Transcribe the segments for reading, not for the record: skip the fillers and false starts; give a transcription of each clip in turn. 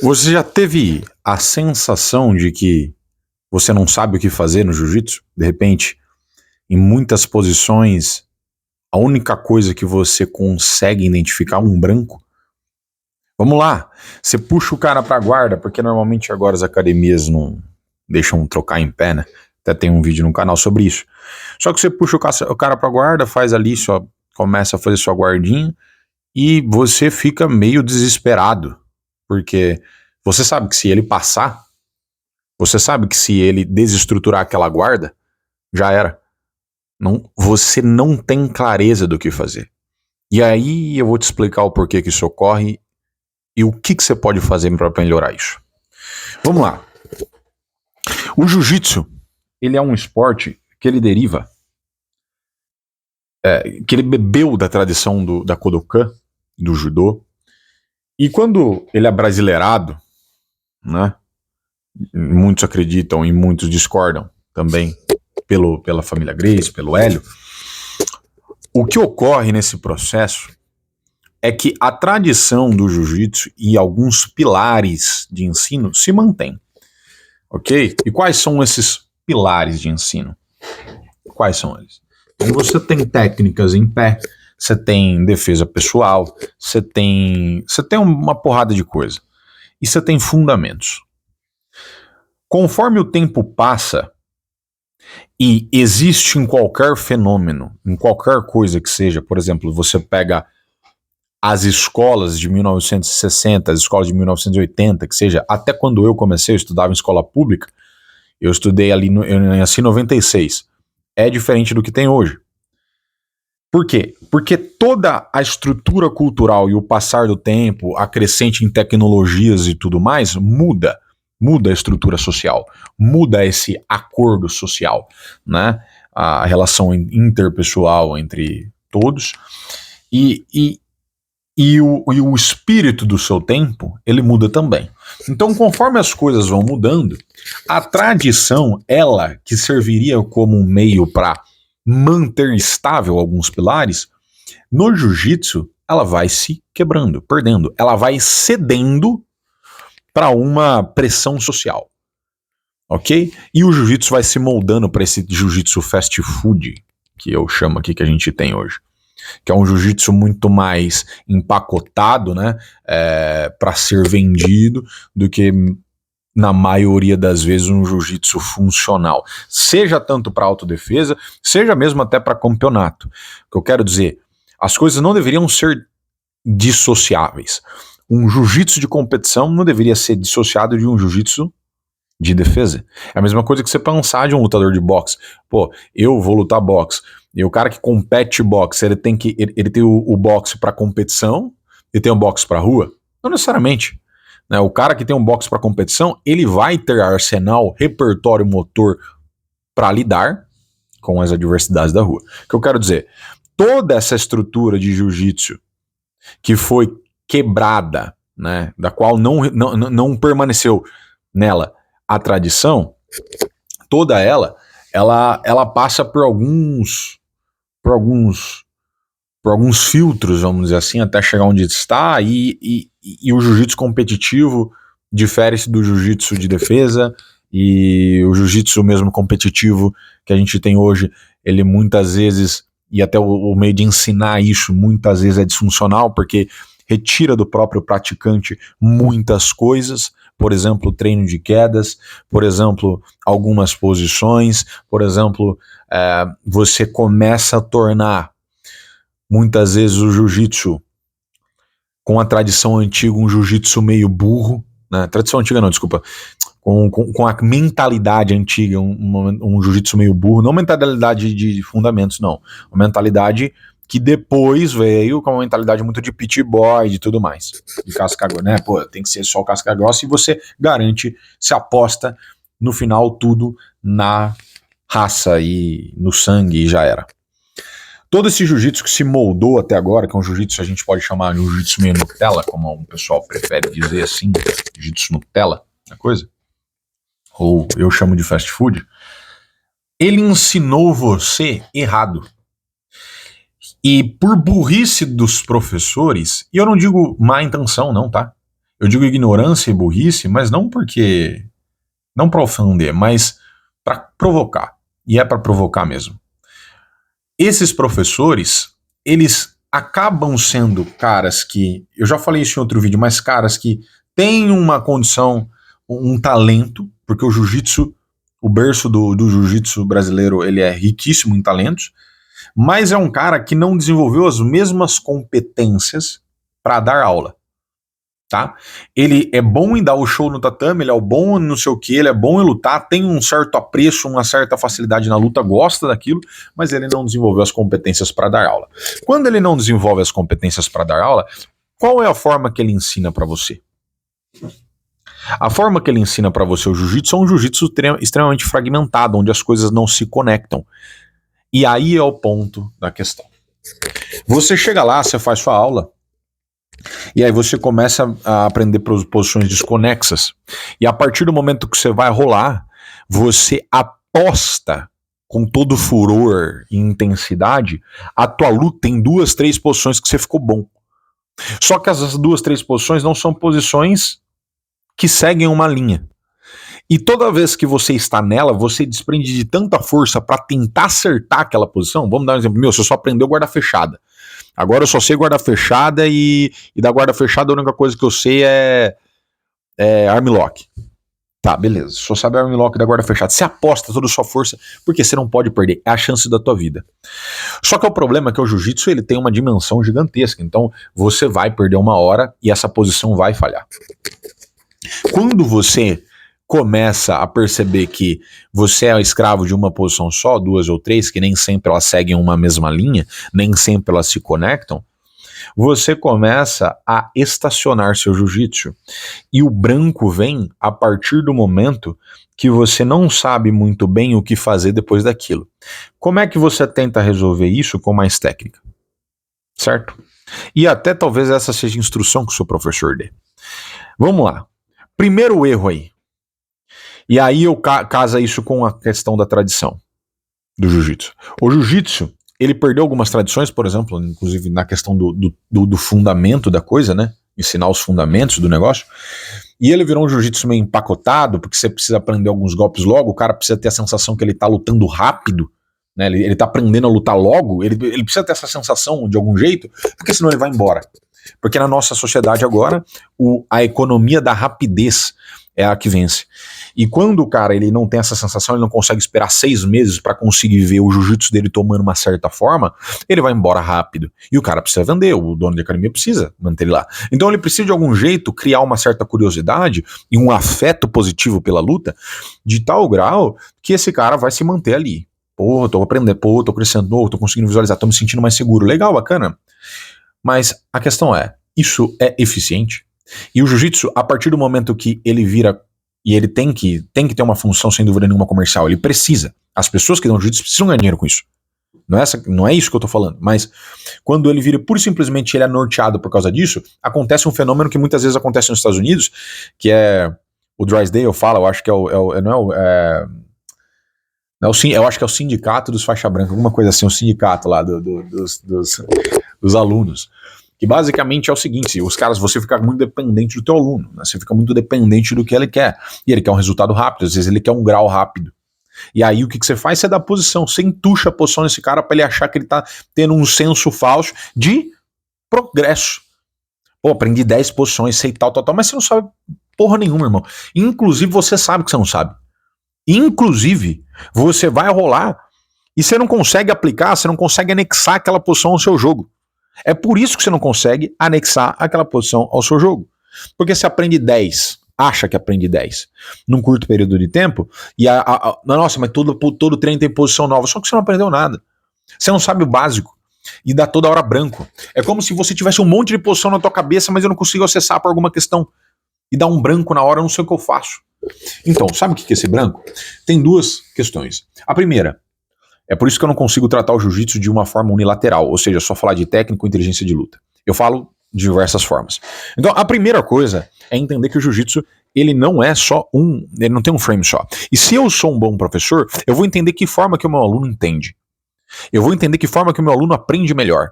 Você já teve a sensação de que você não sabe o que fazer no jiu-jitsu? De repente, em muitas posições, a única coisa que você consegue identificar é um branco? Vamos lá, você puxa o cara pra guarda, porque normalmente agora as academias não deixam trocar em pé, né? Até tem um vídeo no canal sobre isso. Só que você puxa o cara pra guarda, faz ali, começa a fazer sua guardinha, e você fica meio desesperado, porque você sabe que se ele passar, você sabe que se ele desestruturar aquela guarda, já era. Não, você não tem clareza do que fazer. E aí eu vou te explicar o porquê que isso ocorre e o que você pode fazer para melhorar isso. Vamos lá. O jiu-jitsu, ele é um esporte que ele deriva, que ele bebeu da tradição da Kodokan, do judô, e quando ele é brasileirado, né, muitos acreditam e muitos discordam também pela família Gracie, pelo Hélio, o que ocorre nesse processo é que a tradição do jiu-jitsu e alguns pilares de ensino se mantêm, ok? E quais são esses pilares de ensino? Quais são eles? Então você tem técnicas em pé, você tem defesa pessoal, você tem uma porrada de coisa. E você tem fundamentos. Conforme o tempo passa e existe em qualquer fenômeno, em qualquer coisa que seja, por exemplo, você pega as escolas de 1960, as escolas de 1980, que seja, até quando eu comecei, eu estudava em escola pública, eu estudei ali, eu nasci em 96, é diferente do que tem hoje. Por quê? Porque toda a estrutura cultural e o passar do tempo, a crescente em tecnologias e tudo mais, muda a estrutura social, muda esse acordo social, né? A relação interpessoal entre todos, e o espírito do seu tempo, ele muda também. Então, conforme as coisas vão mudando, a tradição, ela que serviria como um meio para manter estável alguns pilares, no jiu-jitsu, ela vai se quebrando, perdendo. Ela vai cedendo para uma pressão social. Ok? E o jiu-jitsu vai se moldando para esse jiu-jitsu fast food, que eu chamo aqui, que a gente tem hoje. Que é um jiu-jitsu muito mais empacotado, né, para ser vendido, do que na maioria das vezes um jiu-jitsu funcional, seja tanto para autodefesa, seja mesmo até para campeonato. O que eu quero dizer, as coisas não deveriam ser dissociáveis. Um jiu-jitsu de competição não deveria ser dissociado de um jiu-jitsu de defesa. É a mesma coisa que você pensar de um lutador de boxe. Pô, eu vou lutar boxe. E o cara que compete boxe, ele tem o boxe para competição e tem o boxe para rua? Não necessariamente. Né? O cara que tem um boxe para competição, ele vai ter arsenal, repertório motor para lidar com as adversidades da rua. O que eu quero dizer? Toda essa estrutura de jiu-jitsu que foi quebrada, né, da qual não permaneceu nela a tradição, toda ela passa por alguns filtros, vamos dizer assim, até chegar onde está, e o jiu-jitsu competitivo difere-se do jiu-jitsu de defesa, e o jiu-jitsu mesmo competitivo que a gente tem hoje, ele muitas vezes, e até o meio de ensinar isso, muitas vezes é disfuncional, porque retira do próprio praticante muitas coisas, por exemplo, treino de quedas, por exemplo, algumas posições, por exemplo, você começa a tornar muitas vezes o jiu-jitsu com a tradição antiga um jiu-jitsu meio burro, né? Tradição antiga não, desculpa, com a mentalidade antiga, um jiu-jitsu meio burro, não mentalidade de fundamentos, não, uma mentalidade que depois veio com uma mentalidade muito de pit boy e tudo mais, de casca grossa, né? Pô, tem que ser só casca grossa, e você garante, se aposta no final tudo na raça e no sangue, e já era. Todo esse jiu-jitsu que se moldou até agora, que é um jiu-jitsu, a gente pode chamar de um jiu-jitsu meio Nutella, como o pessoal prefere dizer assim, jiu-jitsu Nutella, a coisa, ou eu chamo de fast food, ele ensinou você errado. E por burrice dos professores, e eu não digo má intenção não, tá? Eu digo ignorância e burrice, mas não porque, não para ofender, mas para provocar. E é para provocar mesmo. Esses professores, eles acabam sendo caras que, eu já falei isso em outro vídeo, mas caras que têm uma condição, um talento, porque o jiu-jitsu, o berço do jiu-jitsu brasileiro, ele é riquíssimo em talentos, mas é um cara que não desenvolveu as mesmas competências para dar aula. Tá? Ele é bom em dar o show no tatame, ele é bom em não sei o que, ele é bom em lutar, tem um certo apreço, uma certa facilidade na luta, gosta daquilo, mas ele não desenvolveu as competências para dar aula. Quando ele não desenvolve as competências para dar aula, qual é a forma que ele ensina para você? A forma que ele ensina para você o jiu-jitsu é um jiu-jitsu extremamente fragmentado, onde as coisas não se conectam. E aí é o ponto da questão. Você chega lá, você faz sua aula, e aí você começa a aprender posições desconexas. E a partir do momento que você vai rolar, você aposta com todo furor e intensidade a tua luta em 2, 3 posições que você ficou bom. Só que essas 2, 3 posições não são posições que seguem uma linha. E toda vez que você está nela, você desprende de tanta força para tentar acertar aquela posição. Vamos dar um exemplo. Você só aprendeu guarda fechada. Agora eu só sei guarda fechada e da guarda fechada a única coisa que eu sei é armlock. Tá, beleza. Só sabe armlock da guarda fechada. Você aposta toda a sua força porque você não pode perder. É a chance da tua vida. Só que o problema é que o jiu-jitsu ele tem uma dimensão gigantesca. Então você vai perder uma hora e essa posição vai falhar. Quando você começa a perceber que você é escravo de uma posição só, 2 ou 3, que nem sempre elas seguem uma mesma linha, nem sempre elas se conectam, você começa a estacionar seu jiu-jitsu. E o branco vem a partir do momento que você não sabe muito bem o que fazer depois daquilo. Como é que você tenta resolver isso com mais técnica? Certo? E até talvez essa seja a instrução que o seu professor dê. Vamos lá. Primeiro erro aí. E aí eu casa isso com a questão da tradição do jiu-jitsu. O jiu-jitsu, ele perdeu algumas tradições, por exemplo, inclusive na questão do fundamento da coisa, né? Ensinar os fundamentos do negócio. E ele virou um jiu-jitsu meio empacotado, porque você precisa aprender alguns golpes logo, o cara precisa ter a sensação que ele tá lutando rápido, né? Ele tá aprendendo a lutar logo, ele precisa ter essa sensação de algum jeito, porque senão ele vai embora. Porque na nossa sociedade agora, a economia da rapidez é a que vence. E quando o cara ele não tem essa sensação, ele não consegue esperar 6 meses para conseguir ver o jiu-jitsu dele tomando uma certa forma, ele vai embora rápido. E o cara precisa vender, o dono da academia precisa manter ele lá. Então ele precisa de algum jeito criar uma certa curiosidade e um afeto positivo pela luta, de tal grau que esse cara vai se manter ali. Pô, tô aprendendo, pô, tô crescendo, tô conseguindo visualizar, tô me sentindo mais seguro. Legal, bacana. Mas a questão é, isso é eficiente? E o jiu-jitsu, a partir do momento que ele vira, e ele tem que ter uma função sem dúvida nenhuma comercial, ele precisa. As pessoas que dão jiu-jitsu precisam ganhar dinheiro com isso. Não é isso que eu tô falando, mas quando ele vira pura e simplesmente ele é norteado por causa disso, acontece um fenômeno que muitas vezes acontece nos Estados Unidos, que é o Drysdale fala, eu acho que eu acho que é o sindicato dos faixa branca, alguma coisa assim, o sindicato lá dos alunos. Que basicamente é o seguinte, os caras, você fica muito dependente do teu aluno, né? Você fica muito dependente do que ele quer, e ele quer um resultado rápido, às vezes ele quer um grau rápido. E aí o que você faz? Você dá posição, você entuxa a posição desse cara pra ele achar que ele tá tendo um senso falso de progresso. Pô, aprendi 10 posições, sei tal, mas você não sabe porra nenhuma, irmão. Inclusive você sabe que você não sabe. Inclusive, você vai rolar e você não consegue aplicar, você não consegue anexar aquela posição ao seu jogo. É por isso que você não consegue anexar aquela posição ao seu jogo. Porque você aprende 10, acha que aprende 10 num curto período de tempo, e nossa, mas todo treino tem posição nova, só que você não aprendeu nada. Você não sabe o básico. E dá toda hora branco. É como se você tivesse um monte de posição na tua cabeça, mas eu não consigo acessar por alguma questão. E dá um branco na hora, eu não sei o que eu faço. Então, sabe o que é esse branco? Tem 2 questões. A primeira, é por isso que eu não consigo tratar o jiu-jitsu de uma forma unilateral, ou seja, só falar de técnico e inteligência de luta. Eu falo de diversas formas. Então, a primeira coisa é entender que o jiu-jitsu, ele não é só ele não tem um frame só. E se eu sou um bom professor, eu vou entender que forma que o meu aluno entende. Eu vou entender que forma que o meu aluno aprende melhor.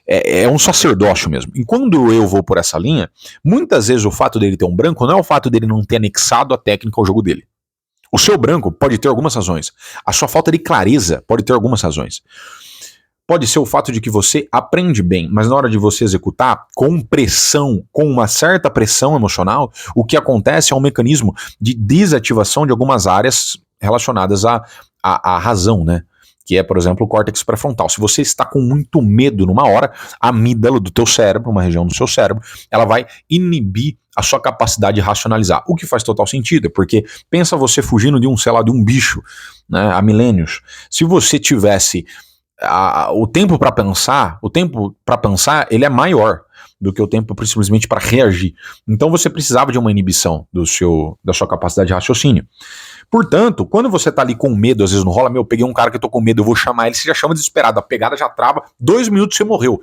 É um sacerdócio mesmo. E quando eu vou por essa linha, muitas vezes o fato dele ter um branco não é o fato dele não ter anexado a técnica ao jogo dele. O seu branco pode ter algumas razões. A sua falta de clareza pode ter algumas razões. Pode ser o fato de que você aprende bem, mas na hora de você executar, com pressão, com uma certa pressão emocional, o que acontece é um mecanismo de desativação de algumas áreas relacionadas à razão, né? Que é, por exemplo, o córtex pré-frontal. Se você está com muito medo numa hora, a amígdala do teu cérebro, uma região do seu cérebro, ela vai inibir a sua capacidade de racionalizar, o que faz total sentido, porque pensa você fugindo de um bicho, né, há milênios. Se você tivesse o tempo para pensar, ele é maior do que o tempo simplesmente para reagir. Então você precisava de uma inibição da sua capacidade de raciocínio. Portanto, quando você tá ali com medo, às vezes não rola, peguei um cara que eu tô com medo, eu vou chamar ele, você já chama desesperado, a pegada já trava, 2 minutos você morreu.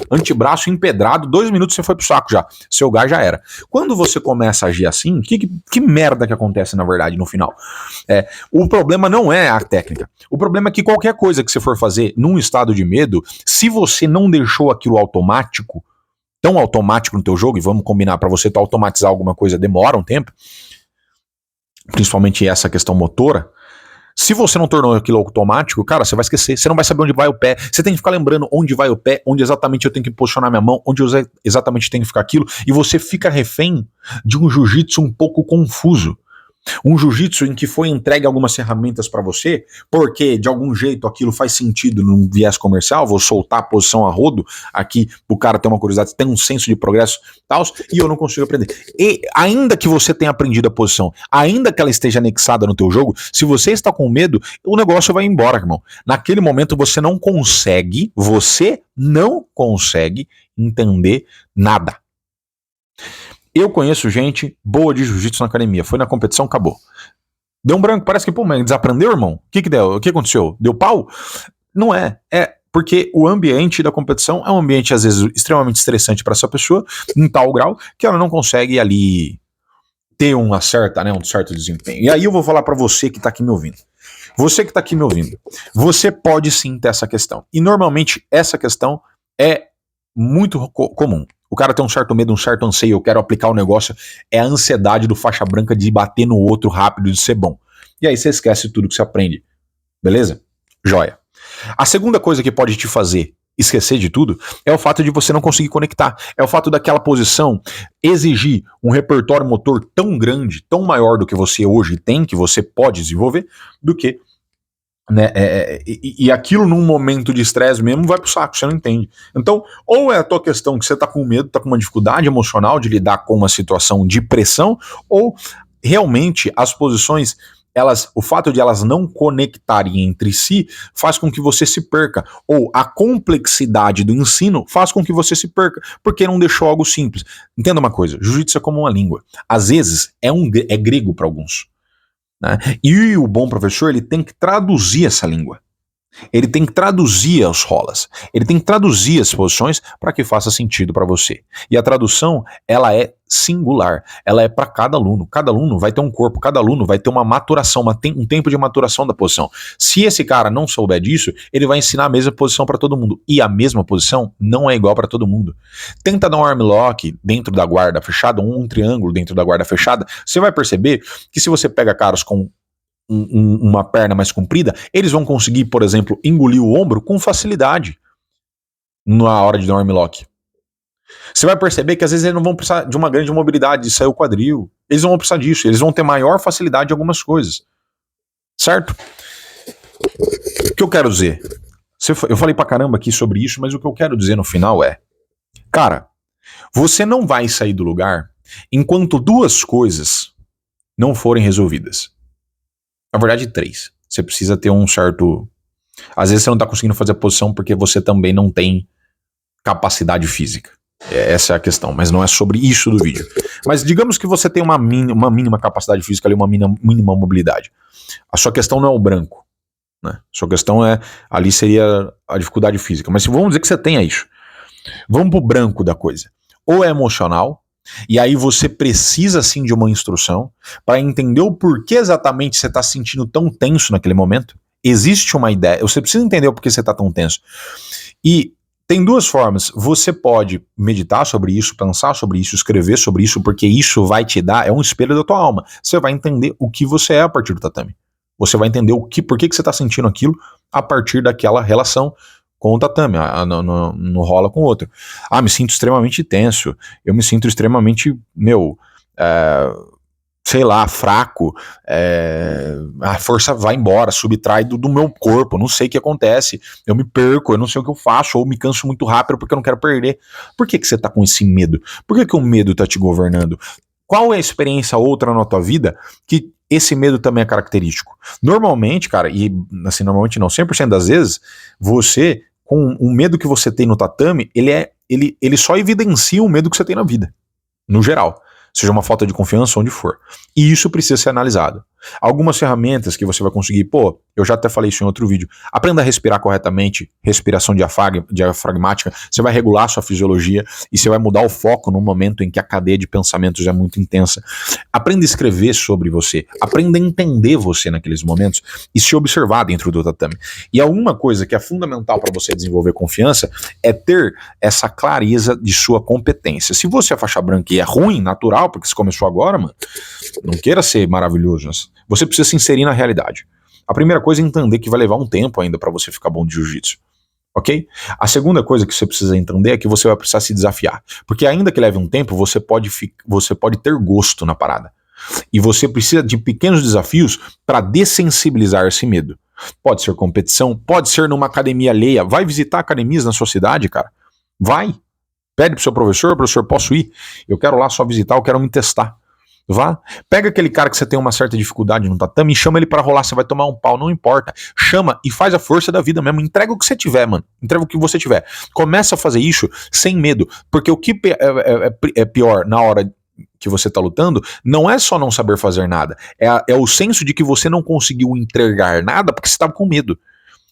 Antebraço empedrado, 2 minutos você foi pro saco já. Seu gás já era. Quando você começa a agir assim, que merda que acontece na verdade no final? O problema não é a técnica. O problema é que qualquer coisa que você for fazer num estado de medo, se você não deixou aquilo automático, tão automático no teu jogo, e vamos combinar, para você automatizar alguma coisa demora um tempo, principalmente essa questão motora, se você não tornou aquilo automático, cara, você vai esquecer, você não vai saber onde vai o pé, você tem que ficar lembrando onde vai o pé, onde exatamente eu tenho que posicionar minha mão, onde exatamente tem que ficar aquilo, e você fica refém de um jiu-jitsu um pouco confuso. Um jiu-jitsu em que foi entregue algumas ferramentas para você, porque de algum jeito aquilo faz sentido num viés comercial, vou soltar a posição a rodo, aqui o cara tem uma curiosidade, tem um senso de progresso, tal, e eu não consigo aprender. E ainda que você tenha aprendido a posição, ainda que ela esteja anexada no teu jogo, se você está com medo, o negócio vai embora, irmão. Naquele momento você não consegue entender nada. Eu conheço gente boa de jiu-jitsu na academia. Foi na competição, acabou. Deu um branco, parece que, mas desaprendeu, irmão? O que deu? O que aconteceu? Deu pau? Não é. É porque o ambiente da competição é um ambiente, às vezes, extremamente estressante para essa pessoa, em tal grau, que ela não consegue ali ter um certo desempenho. E aí eu vou falar para você que tá aqui me ouvindo. Você que tá aqui me ouvindo. Você pode sim ter essa questão. E normalmente essa questão é muito comum. O cara tem um certo medo, um certo anseio, eu quero aplicar o negócio, é a ansiedade do faixa branca de bater no outro rápido, de ser bom. E aí você esquece tudo que você aprende. Beleza? Joia. A segunda coisa que pode te fazer esquecer de tudo é o fato de você não conseguir conectar. É o fato daquela posição exigir um repertório motor tão grande, tão maior do que você hoje tem, que você pode desenvolver, do que né, e aquilo num momento de estresse mesmo vai pro saco, você não entende. Então, ou é a tua questão que você tá com medo, tá com uma dificuldade emocional de lidar com uma situação de pressão, ou realmente as posições, o fato de elas não conectarem entre si faz com que você se perca, ou a complexidade do ensino faz com que você se perca, porque não deixou algo simples. Entenda uma coisa, jiu-jitsu é como uma língua. Às vezes é grego para alguns. Né? E o bom professor, ele tem que traduzir essa língua. Ele tem que traduzir as rolas. Ele tem que traduzir as posições para que faça sentido para você. E a tradução, ela é singular. Ela é para cada aluno. Cada aluno vai ter um corpo, cada aluno vai ter uma maturação, um tempo de maturação da posição. Se esse cara não souber disso, ele vai ensinar a mesma posição para todo mundo. E a mesma posição não é igual para todo mundo. Tenta dar um armlock dentro da guarda fechada, um triângulo dentro da guarda fechada, você vai perceber que se você pega caras com uma perna mais comprida, eles vão conseguir, por exemplo, engolir o ombro com facilidade na hora de dar um armlock. Você vai perceber que às vezes eles não vão precisar de uma grande mobilidade, de sair o quadril. Eles não vão precisar disso, eles vão ter maior facilidade em algumas coisas. Certo? O que eu quero dizer? Eu falei pra caramba aqui sobre isso, mas o que eu quero dizer no final é, cara, você não vai sair do lugar enquanto 2 coisas não forem resolvidas. Na verdade, 3. Você precisa ter um certo... Às vezes você não tá conseguindo fazer a posição porque você também não tem capacidade física. Essa é a questão, mas não é sobre isso do vídeo. Mas digamos que você tem uma mínima capacidade física ali, uma mínima mobilidade. A sua questão não é o branco. Né? A sua questão ali seria a dificuldade física. Mas vamos dizer que você tenha isso. Vamos pro branco da coisa. Ou é emocional, e aí você precisa sim de uma instrução para entender o porquê exatamente você está se sentindo tão tenso naquele momento. existe uma ideia, você precisa entender o porquê você tá tão tenso. E tem duas formas, você pode meditar sobre isso, pensar sobre isso, escrever sobre isso, porque isso vai te dar, é um espelho da tua alma. Você vai entender o que você é a partir do tatame. Você vai entender por que você tá sentindo aquilo a partir daquela relação com o tatame, não rola com o outro. Me sinto extremamente tenso, eu me sinto extremamente, sei lá, fraco, a força vai embora, subtrai do meu corpo, não sei o que acontece, eu me perco, eu não sei o que eu faço, ou me canso muito rápido porque eu não quero perder. Por que você tá com esse medo? Por que o medo tá te governando? Qual é a experiência outra na tua vida que esse medo também é característico? Normalmente, cara, e assim, normalmente não, 100% das vezes, você, com o medo que você tem no tatame, ele só evidencia o medo que você tem na vida, no geral. Seja uma falta de confiança, onde for. E isso precisa ser analisado. Algumas ferramentas que você vai conseguir, eu já até falei isso em outro vídeo, aprenda a respirar corretamente, respiração diafragmática, você vai regular a sua fisiologia e você vai mudar o foco no momento em que a cadeia de pensamentos é muito intensa. Aprenda a escrever sobre você, aprenda a entender você naqueles momentos e se observar dentro do tatame. E alguma coisa que é fundamental para você desenvolver confiança é ter essa clareza de sua competência. Se você é faixa branca e é ruim, natural, porque você começou agora, mano, não queira ser maravilhoso, né? Você precisa se inserir na realidade. A primeira coisa é entender que vai levar um tempo ainda para você ficar bom de jiu-jitsu, ok? A segunda coisa que você precisa entender é que você vai precisar se desafiar, porque ainda que leve um tempo, você pode ter gosto na parada. E você precisa de pequenos desafios para dessensibilizar esse medo. Pode ser competição, pode ser numa academia alheia. Vai visitar academias na sua cidade, cara. Vai. Pede pro seu professor, posso ir? Eu quero lá só visitar, eu quero me testar. Vá, pega aquele cara que você tem uma certa dificuldade no tatame e chama ele pra rolar, você vai tomar um pau, não importa. Chama e faz a força da vida mesmo, entrega o que você tiver, mano. Entrega o que você tiver. Começa a fazer isso sem medo, porque o que é pior na hora que você tá lutando, não é só não saber fazer nada, é o senso de que você não conseguiu entregar nada porque você tava com medo.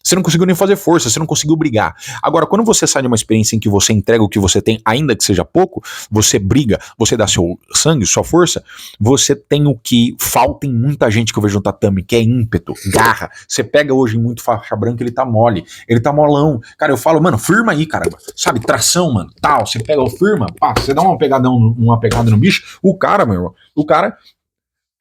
Você não conseguiu nem fazer força, você não conseguiu brigar. Agora, quando você sai de uma experiência em que você entrega o que você tem, ainda que seja pouco, você briga, você dá seu sangue, sua força, você tem o que falta em muita gente que eu vejo no tatame, que é ímpeto, garra. Você pega hoje em muito faixa branca, ele tá mole, ele tá molão. Cara, eu falo, mano, firma aí, cara. Sabe, tração, mano, tal. Você pega o firma, pá, você dá uma pegada no bicho, o cara, meu irmão, o cara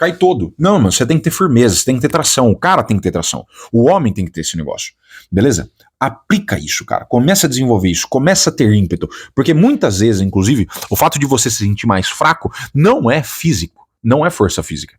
cai todo. Não, mano, você tem que ter firmeza, você tem que ter tração, o cara tem que ter tração, o homem tem que ter esse negócio, beleza? Aplica isso, cara, começa a desenvolver isso, começa a ter ímpeto, porque muitas vezes, inclusive, o fato de você se sentir mais fraco não é físico, não é força física.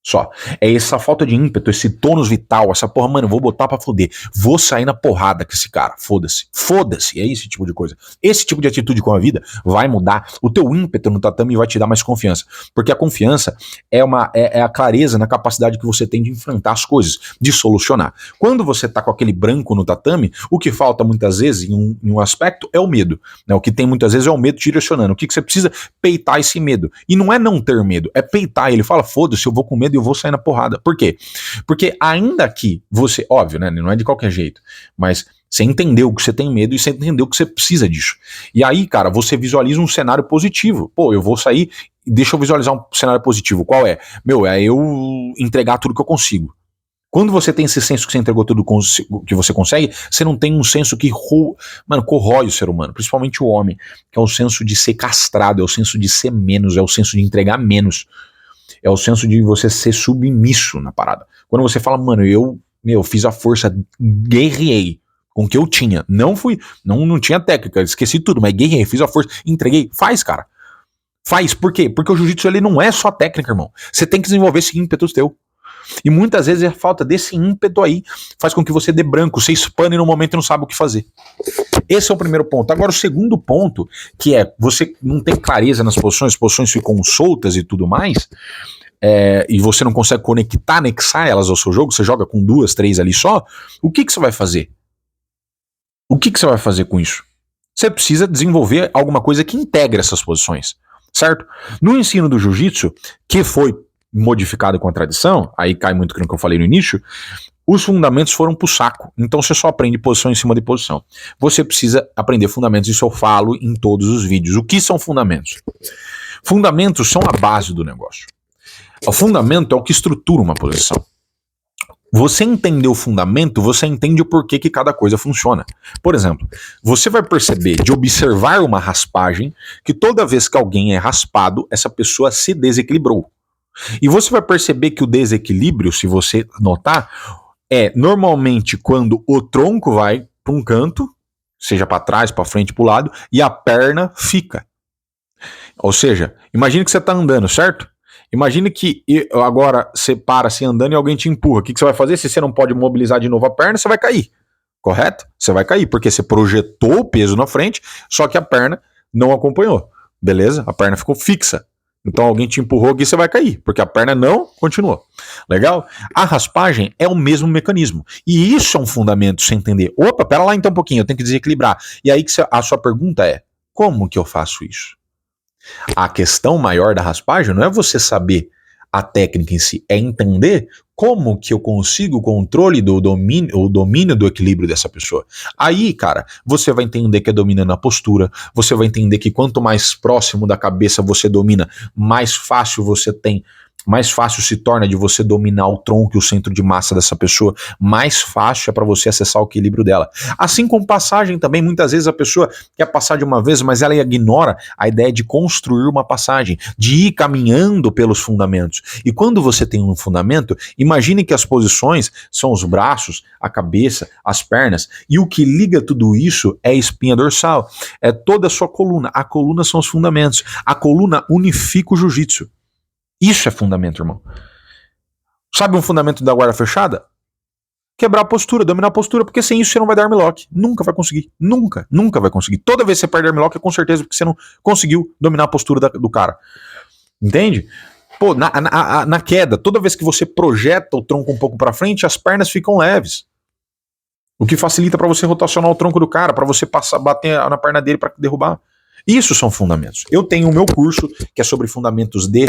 Só. É essa falta de ímpeto, esse tônus vital, essa porra, mano, eu vou botar pra foder. Vou sair na porrada com esse cara. Foda-se. Foda-se. É esse tipo de coisa. Esse tipo de atitude com a vida vai mudar. O teu ímpeto no tatame vai te dar mais confiança. Porque a confiança é a clareza na capacidade que você tem de enfrentar as coisas, de solucionar. Quando você tá com aquele branco no tatame, o que falta muitas vezes em um aspecto é o medo. Né? O que tem muitas vezes é o medo te direcionando. O que você precisa? Peitar esse medo. E não é não ter medo, é peitar. Ele fala, foda-se, eu vou com medo e eu vou sair na porrada. Por quê? Porque ainda que você, óbvio, né, não é de qualquer jeito, mas você entendeu que você tem medo e você entendeu que você precisa disso. E aí, cara, você visualiza um cenário positivo. Pô, eu vou sair, deixa eu visualizar um cenário positivo. Qual é? É eu entregar tudo que eu consigo. Quando você tem esse senso que você entregou tudo que você consegue, você não tem um senso que corrói o ser humano, principalmente o homem, que é o senso de ser castrado, é o senso de ser menos, é o senso de entregar menos. É o senso de você ser submisso na parada. Quando você fala, mano, eu fiz a força, guerreei com o que eu tinha. Não tinha técnica, esqueci tudo, mas guerreei, fiz a força, entreguei. Faz, cara. Faz. Por quê? Porque o jiu-jitsu, ele não é só técnica, irmão. Você tem que desenvolver esse ímpeto teu. E muitas vezes a falta desse ímpeto aí faz com que você dê branco, você espane no momento e não sabe o que fazer. Esse é o primeiro ponto. Agora o segundo ponto, que é você não tem clareza nas posições, as posições ficam soltas e tudo mais, e você não consegue anexar elas ao seu jogo, você joga com 2, 3 ali só, o que você vai fazer? O que você vai fazer com isso? Você precisa desenvolver alguma coisa que integre essas posições, certo? No ensino do jiu-jitsu, que foi modificado com a tradição, aí cai muito no que eu falei no início, os fundamentos foram pro saco. Então você só aprende posição em cima de posição. Você precisa aprender fundamentos, isso eu falo em todos os vídeos. O que são fundamentos? Fundamentos são a base do negócio. O fundamento é o que estrutura uma posição. Você entender o fundamento, você entende o porquê que cada coisa funciona. Por exemplo, você vai perceber de observar uma raspagem que toda vez que alguém é raspado, essa pessoa se desequilibrou. E você vai perceber que o desequilíbrio, se você notar, é normalmente quando o tronco vai para um canto, seja para trás, para frente, para o lado, e a perna fica. Ou seja, imagine que você está andando, certo? Imagine que agora você para assim andando e alguém te empurra. O que você vai fazer? Se você não pode mobilizar de novo a perna, você vai cair. Correto? Você vai cair, porque você projetou o peso na frente, só que a perna não acompanhou. Beleza? A perna ficou fixa. Então alguém te empurrou aqui, você vai cair, porque a perna não continuou. Legal? A raspagem é o mesmo mecanismo. E isso é um fundamento, você entender. Opa, pera lá então um pouquinho, eu tenho que desequilibrar. E aí que a sua pergunta é, como que eu faço isso? A questão maior da raspagem não é você saber a técnica em si, é entender como que eu consigo o controle do domínio, o domínio do equilíbrio dessa pessoa. Aí, cara, você vai entender que é dominando a postura, você vai entender que quanto mais próximo da cabeça você domina, mais fácil você tem, mais fácil se torna de você dominar o tronco e o centro de massa dessa pessoa, mais fácil é para você acessar o equilíbrio dela. Assim como passagem também, muitas vezes a pessoa quer passar de uma vez, mas ela ignora a ideia de construir uma passagem, de ir caminhando pelos fundamentos. E quando você tem um fundamento, imagine que as posições são os braços, a cabeça, as pernas, e o que liga tudo isso é a espinha dorsal, é toda a sua coluna. A coluna são os fundamentos. A coluna unifica o jiu-jitsu. Isso é fundamento, irmão. Sabe um fundamento da guarda fechada? Quebrar a postura, dominar a postura, porque sem isso você não vai dar armlock. Nunca vai conseguir. Nunca vai conseguir. Toda vez que você perde armlock é com certeza porque você não conseguiu dominar a postura do cara. Entende? Pô, na queda, toda vez que você projeta o tronco um pouco pra frente, as pernas ficam leves. O que facilita para você rotacionar o tronco do cara, para você bater na perna dele para derrubar. Isso são fundamentos. Eu tenho o meu curso que é sobre fundamentos de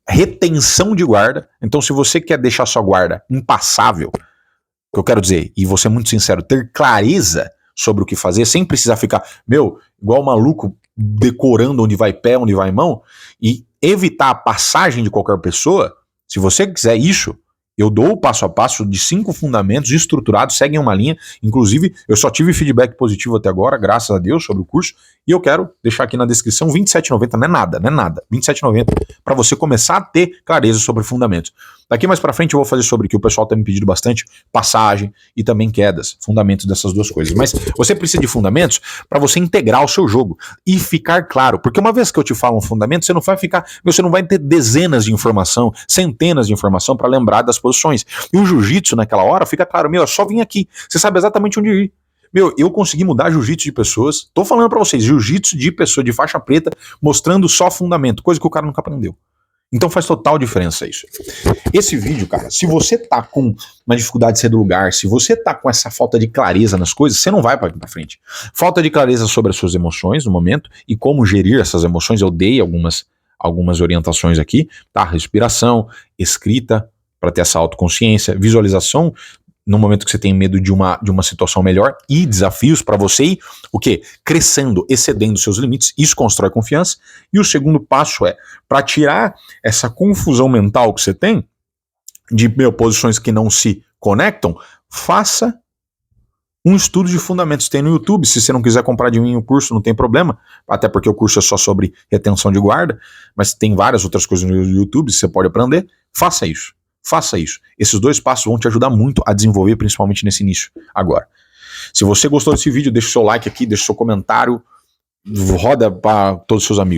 retenção de guarda. Então, se você quer deixar sua guarda impassável, que eu quero dizer, e vou ser muito sincero, ter clareza sobre o que fazer, sem precisar ficar, igual maluco, decorando onde vai pé, onde vai mão, e evitar a passagem de qualquer pessoa, se você quiser isso, eu dou o passo a passo de 5 fundamentos estruturados, seguem uma linha. Inclusive, eu só tive feedback positivo até agora, graças a Deus, sobre o curso. E eu quero deixar aqui na descrição, R$27,90, não é nada, R$27,90, para você começar a ter clareza sobre fundamentos. Daqui mais para frente eu vou fazer sobre o que o pessoal tá me pedindo bastante, passagem e também quedas, fundamentos dessas duas coisas. Mas você precisa de fundamentos para você integrar o seu jogo e ficar claro, porque uma vez que eu te falo um fundamento, você não vai ficar, você não vai ter dezenas de informação, centenas de informação para lembrar das posições. E o jiu-jitsu naquela hora fica claro, é só vir aqui, você sabe exatamente onde ir. Eu consegui mudar jiu-jitsu de pessoas, tô falando pra vocês, jiu-jitsu de pessoa de faixa preta, mostrando só fundamento, coisa que o cara nunca aprendeu. Então faz total diferença isso. Esse vídeo, cara, se você tá com uma dificuldade de sair do lugar, se você tá com essa falta de clareza nas coisas, você não vai pra frente. Falta de clareza sobre as suas emoções no momento e como gerir essas emoções, eu dei algumas orientações aqui, tá? Respiração, escrita, para ter essa autoconsciência, visualização, no momento que você tem medo de uma situação melhor, e desafios para você ir, o quê? Crescendo, excedendo seus limites, isso constrói confiança. E o segundo passo é, para tirar essa confusão mental que você tem, de posições que não se conectam, faça um estudo de fundamentos. Tem no YouTube, se você não quiser comprar de mim o curso, não tem problema, até porque o curso é só sobre retenção de guarda, mas tem várias outras coisas no YouTube, você pode aprender, faça isso. Faça isso. Esses 2 passos vão te ajudar muito a desenvolver, principalmente nesse início agora. Se você gostou desse vídeo, deixa o seu like aqui, deixa o seu comentário, roda para todos os seus amigos.